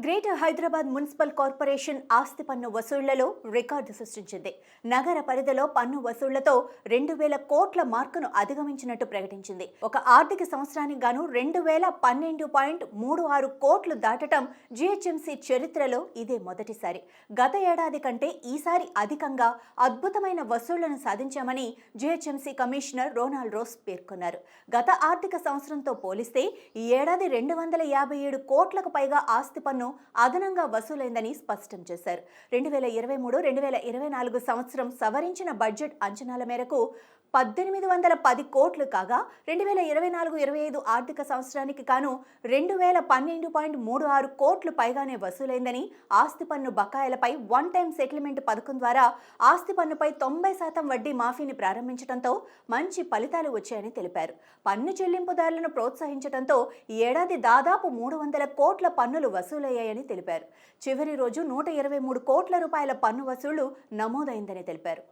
Greater Hyderabad municipal corporation ఆస్తి పన్ను వసూళ్లలో record సృష్టించింది. నగర పరిధిలో పన్ను వసూళ్లతో 2000 కోట్ల మార్కును అధిగమించినట్టు ప్రకటించింది. ఒక ఆర్థిక సంవత్సరానికి గాను 2012.36 కోట్లు దాటడం జీహెచ్ఎంసీ చరిత్రలో ఇదే మొదటిసారి. గత ఏడాది కంటే ఈసారి అధికంగా అద్భుతమైన వసూళ్లను సాధించామని జీహెచ్ఎంసీ కమిషనర్ రోనాల్డ్ రోస్ పేర్కొన్నారు. గత ఆర్థిక సంవత్సరంతో పోలిస్తే ఈ ఏడాది 257 కోట్లకు పైగా ఆస్తి పన్ను అదనంగా వసూలైందని స్పష్టం చేశారు. 2023-2024 సంవత్సరం సవరించిన బడ్జెట్ అంచనాల మేరకు 1810 కోట్లు కాగా 2024-25 ఆర్థిక సంవత్సరానికి గాను 2012.36 కోట్లు పైగానే వసూలైందని, ఆస్తి పన్ను బకాయిలపై వన్ టైం సెటిల్మెంట్ పథకం ద్వారా ఆస్తి పన్నుపై 90% వడ్డీ మాఫీని ప్రారంభించడంతో మంచి ఫలితాలు వచ్చాయని తెలిపారు. పన్ను చెల్లింపుదారులను ప్రోత్సహించడంతో ఈ ఏడాది దాదాపు 300 కోట్ల పన్నులు వసూలయ్యాయని తెలిపారు. చివరి రోజు 123 కోట్ల రూపాయల పన్ను వసూళ్లు నమోదైందని తెలిపారు.